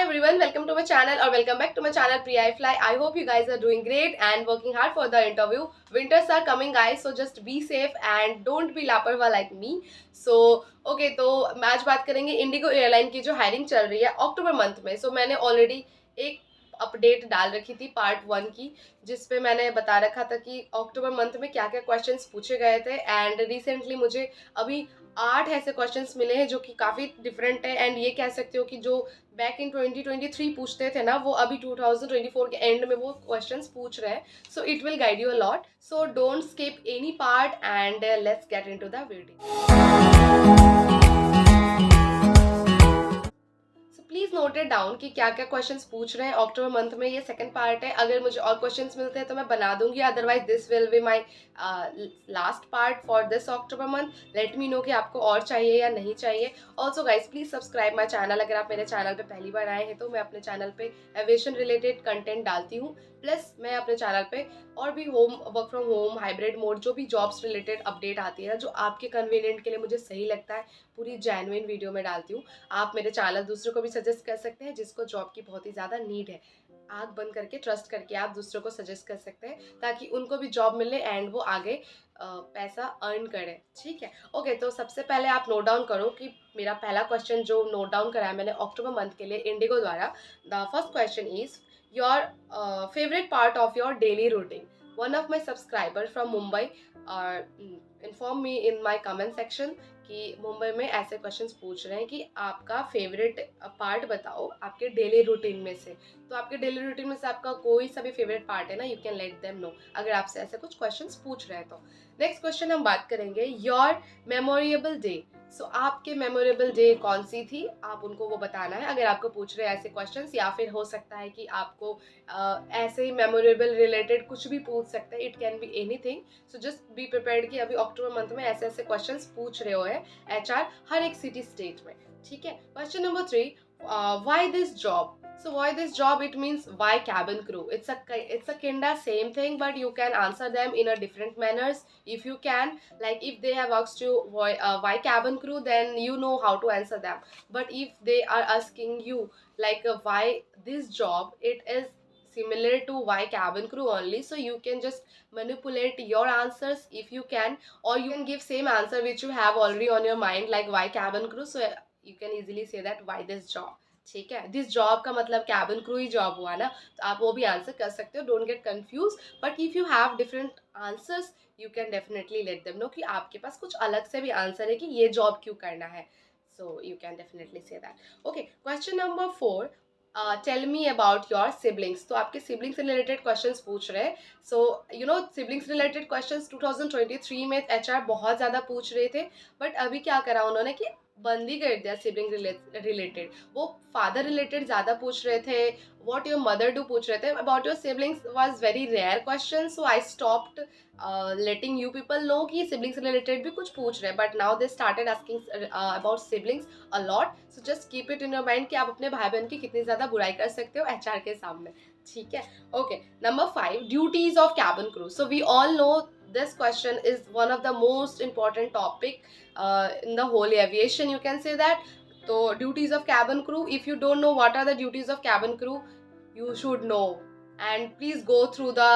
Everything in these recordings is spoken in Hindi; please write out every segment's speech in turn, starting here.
everyone, welcome to my channel or welcome back to my channel Priya Fly. I hope you guys are doing great and working hard for the interview. Winters are coming guys, so just be safe and don't be लापरवाह like me. तो आज बात करेंगे इंडिगो एयरलाइन की जो हायरिंग चल रही है अक्टूबर मंथ में. मैंने ऑलरेडी एक अपडेट डाल रखी थी पार्ट 1 की, जिसपे मैंने बता रखा था कि अक्टूबर मंथ में क्या क्या क्वेश्चंस पूछे गए थे. एंड रिसेंटली मुझे अभी 8 ऐसे क्वेश्चंस मिले हैं जो कि काफ़ी डिफरेंट है. एंड ये कह सकते हो कि जो बैक इन 2023 पूछते थे ना, वो अभी 2024 के एंड में वो क्वेश्चंस पूछ रहे हैं. So it will guide you a lot. So don't skip any part and let's get into the video. Please note it down कि क्या क्या क्वेश्चंस पूछ रहे हैं अक्टूबर मंथ में. ये सेकंड पार्ट है. अगर मुझे और क्वेश्चंस मिलते हैं तो मैं बना दूंगी, otherwise this will be my last part for this October month. Let me know कि आपको और चाहिए या नहीं चाहिए. Also guys please subscribe my channel. अगर आप मेरे चैनल पे पहली बार आए हैं तो मैं अपने चैनल पे एविएशन रिलेटेड कंटेंट डालती हूँ. प्लस मैं अपने चैनल पे और भी home work from home, hybrid mode, जो भी जॉब्स रिलेटेड अपडेट आती है जो आपके कन्वीनियंट के लिए मुझे सही लगता है, पूरी जेन्युइन वीडियो में डालती हूँ. आप मेरे चैनल दूसरों को भी सजेस्ट कर सकते हैं जिसको जॉब की बहुत ही ज़्यादा नीड है. आँख बंद करके ट्रस्ट करके आप दूसरों को सजेस्ट कर सकते हैं ताकि उनको भी जॉब मिले एंड वो आगे पैसा अर्न करें. ठीक है. ओके, तो सबसे पहले आप नोट डाउन करो कि मेरा पहला क्वेश्चन जो नोट डाउन करा है मैंने अक्टूबर मंथ के लिए इंडिगो द्वारा. The first question is your favourite part of your daily routine. One of my subscriber from Mumbai inform me in my comment section कि मुंबई में ऐसे क्वेश्चंस पूछ रहे हैं कि आपका फेवरेट पार्ट बताओ आपके डेली रूटीन में से. तो आपके डेली रूटीन में से आपका कोई सा भी फेवरेट पार्ट है ना, you can let them know अगर आपसे ऐसे कुछ क्वेश्चंस पूछ रहे हैं तो. नेक्स्ट क्वेश्चन हम बात करेंगे योर मेमोरेबल डे. सो आपके मेमोरेबल डे कौन सी थी, आप उनको वो बताना है अगर आपको पूछ रहे हैं ऐसे क्वेश्चंस. या फिर हो सकता है कि आपको ऐसे ही मेमोरेबल रिलेटेड कुछ भी पूछ सकते हैं. It can be anything. So just be prepared कि अभी अक्टूबर मंथ में ऐसे ऐसे क्वेश्चंस पूछ रहे हो है HR हर एक सिटी स्टेट में. ठीक है. Question number 3, why this job. So why this job? It means why cabin crew. It's a kinda same thing, but you can answer them in a different manners if you can. Like if they have asked you why cabin crew, then you know how to answer them. But if they are asking you like why this job, it is similar to why cabin crew only. So you can just manipulate your answers if you can, or you can give same answer which you have already on your mind like why cabin crew. So you can easily say that why this job. ठीक है. दिस जॉब का मतलब कैबिन क्रू ही जॉब हुआ ना, तो आप वो भी आंसर कर सकते हो. Don't get confuse. But if you have different answers you can definitely let them know कि आपके पास कुछ अलग से भी आंसर है कि ये जॉब क्यों करना है. So you can definitely say that. Okay. Question number 4, tell me about your siblings. तो आपके सिबलिंग्स से रिलेटेड क्वेश्चंस पूछ रहे हैं. So you know siblings related questions 2023 में HR बहुत ज़्यादा पूछ रहे थे. बट अभी क्या करा उन्होंने कि बंद ही कर दिया सिबलिंग रिलेटेड. वो फादर रिलेटेड ज़्यादा पूछ रहे थे. व्हाट योर मदर डू पूछ रहे थे. About your siblings was very rare question. So I stopped letting you people know कि सिबलिंग्स रिलेटेड भी कुछ पूछ रहे हैं. But now they started asking about siblings a lot. So just keep it in your mind कि आप अपने भाई बहन की कितनी ज़्यादा बुराई कर सकते हो HR के सामने. ठीक है. Okay. Number 5, duties of cabin crew. So we all know this question is one of the most important topic in the whole aviation, you can say that. So duties of cabin crew, if you don't know what are the duties of cabin crew, you should know. And please go through the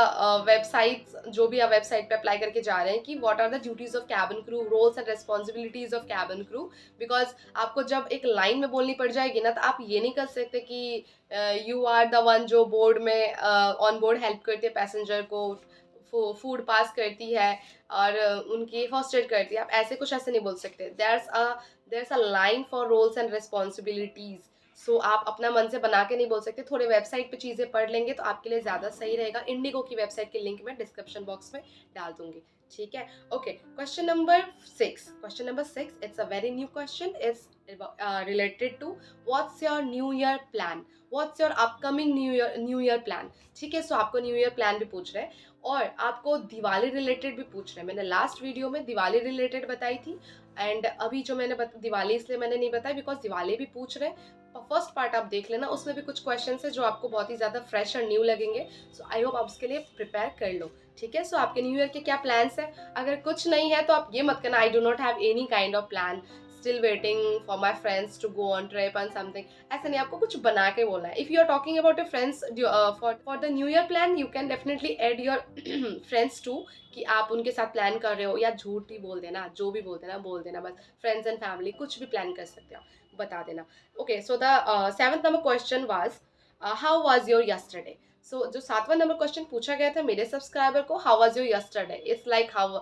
websites जो भी आप वेबसाइट पे अप्लाई करके जा रहे हैं कि what are the duties of cabin crew, roles and responsibilities of cabin crew. Because आपको जब एक लाइन में बोलनी पड़ जाएगी ना, तो आप ये नहीं कर सकते कि you are the one जो बोर्ड में ऑन बोर्ड हेल्प करते हैं पैसेंजर को, फूड पास करती है और उनकी फर्स्ट एड करती है. आप ऐसे कुछ ऐसे नहीं बोल सकते. There's a line for roles and responsibilities. So आप अपना मन से बना के नहीं बोल सकते. थोड़े वेबसाइट पे चीज़ें पढ़ लेंगे तो आपके लिए ज़्यादा सही रहेगा. इंडिगो की वेबसाइट के लिंक मैं डिस्क्रिप्शन बॉक्स में डाल दूंगी. ठीक है. Okay. Question number 6, it's a very new question. It's related to what's your new year plan, what's your upcoming new year plan. ठीक है. सो आपको न्यू ईयर प्लान भी पूछ रहे हैं और आपको दिवाली रिलेटेड भी पूछ रहे हैं. मैंने लास्ट वीडियो में दिवाली रिलेटेड बताई थी एंड अभी जो मैंने दिवाली इसलिए मैंने नहीं बताई बिकॉज दिवाली भी पूछ रहे हैं. फर्स्ट पार्ट आप देख लेना, उसमें भी कुछ क्वेश्चन है जो आपको बहुत ही ज़्यादा फ्रेश और न्यू लगेंगे. सो आई होप आप उसके लिए प्रिपेयर कर लो. ठीक है. सो आपके न्यू ईयर के क्या प्लान्स हैं. अगर कुछ नहीं है तो आप ये मत करना I do not have any kind of plan. Still waiting for my friends to go on trip and something. ऐसा नहीं, आपको कुछ बना के बोलना है। If you are talking about your friends for the new year plan, you can definitely add your friends to, कि आप उनके साथ प्लान कर रहे हो, या झूठ ही बोल देना, जो भी बोल देना बस, फ्रेंड्स एंड फैमिली कुछ भी प्लान कर सकते हो, बता देना। Okay, so the 7th number question was how was your yesterday. So जो 7वां नंबर क्वेश्चन पूछा गया था मेरे सब्सक्राइबर को, how was your yesterday, it's like how,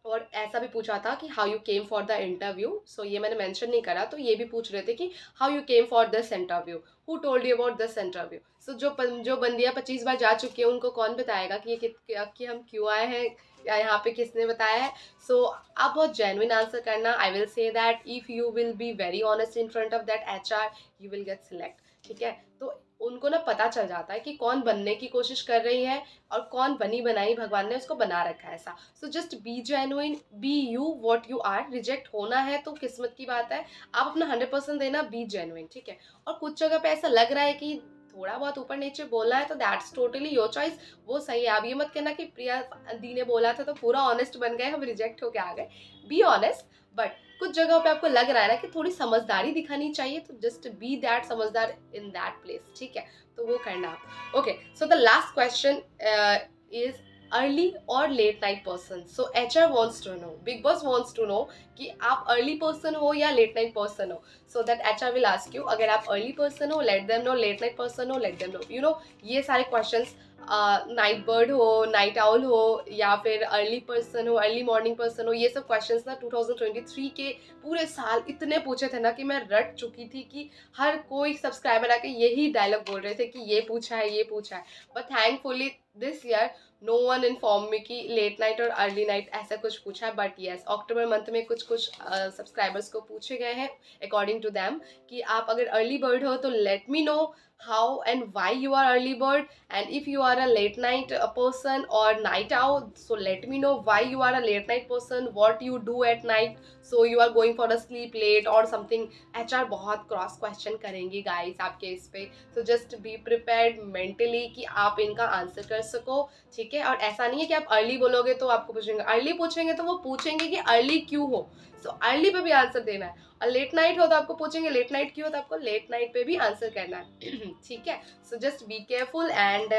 और ऐसा भी पूछा था कि how you came for the interview. So ये मैंने मेंशन नहीं करा, तो ये भी पूछ रहे थे कि how you came for this interview, who told you about this interview. So जो बंदियां 25 बार जा चुकी है उनको कौन बताएगा कि कि हम क्यों आए हैं, या यहाँ पे किसने बताया है। सो आप बहुत जेन्युइन आंसर करना। I will say that if you will be very honest in front of that HR, you will get select. ठीक है, तो उनको ना पता चल जाता है कि कौन बनने की कोशिश कर रही है और कौन बनी बनाई भगवान ने उसको बना रखा है ऐसा। So just be genuine, be you what you are. Reject होना है तो किस्मत की बात है, आप अपना 100% देना, बी जेन्युइन। ठीक है, और कुछ जगह पे ऐसा लग रहा है कि थोड़ा बहुत ऊपर नीचे बोलना है, तो दैट्स टोटली योर चॉइस, वो सही है। आप ये मत कहना कि प्रिया दी ने बोला था तो पूरा ऑनेस्ट बन गए, हम रिजेक्ट होके आ गए। बी ऑनेस्ट, बट कुछ जगह पे आपको लग रहा है ना कि थोड़ी समझदारी दिखानी चाहिए, तो जस्ट बी दैट समझदार इन दैट प्लेस। ठीक है, तो वो करना आप। Okay, so the last question is early और late night person. So HR wants to know, big boss wants to know कि आप अर्ली पर्सन हो या लेट नाइट पर्सन हो। So that HR will ask you, अगर आप अर्ली पर्सन हो let them know, late night person हो let them know. You know, ये सारे क्वेश्चंस, नाइट बर्ड हो, नाइट आउल हो, या फिर अर्ली पर्सन हो, अर्ली मॉर्निंग पर्सन हो, ये सब क्वेश्चंस ना 2023 के पूरे साल इतने पूछे थे ना कि मैं रट चुकी थी, कि हर कोई सब्सक्राइबर आके यही डायलॉग बोल रहे थे कि ये पूछा है, ये पूछा है। But thankfully this year no one inform me कि लेट नाइट और अर्ली नाइट ऐसा कुछ पूछा है। बट येस, अक्टूबर मंथ में कुछ सब्सक्राइबर्स को पूछे गए हैं अकॉर्डिंग टू दैम कि आप अगर अर्ली बर्ड हो तो let me know how and why you are early bird, and if you are a late night person or night owl, so let me know why you are a late night person, what you do at night, so you are going for a sleep late or something। HR बहुत क्रॉस क्वेश्चन करेंगी गाइस आपके इस पे, तो जस्ट बी प्रिपेयर्ड मेंटली कि आप इनका आंसर कर सको। ठीक है, और ऐसा नहीं है कि आप अर्ली बोलोगे तो आपको पूछेंगे, अर्ली पूछेंगे तो वो पूछेंगे कि अर्ली क्यों हो, सो अर्ली पे भी आंसर देना है। और लेट नाइट हो तो आपको पूछेंगे लेट नाइट क्यों हो, तो आपको लेट नाइट पे भी आंसर करना है। ठीक है, so just be careful and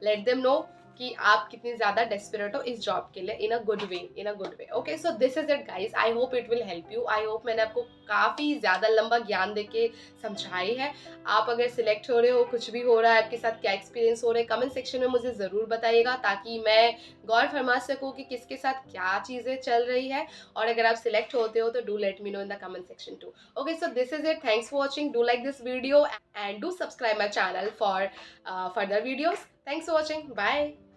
let them know कि आप कितनी ज्यादा डेस्परेट हो इस जॉब के लिए, in a good way, in a good way. Okay, so this is it guys, I hope it will help you. I hope मैंने आपको काफी ज्यादा लंबा ज्ञान देके समझाई है। आप अगर सिलेक्ट हो रहे हो, कुछ भी हो रहा है आपके साथ, क्या एक्सपीरियंस हो रहा है, कमेंट सेक्शन में मुझे जरूर बताइएगा, ताकि मैं गौर फरमा सकूँ कि किसके साथ क्या चीजें चल रही है। और अगर आप सिलेक्ट होते हो तो do let me know in the comment section two. Okay, so this is it. Thanks for watching. Do like this video and do subscribe my channel for further videos. Thanks for watching. Bye.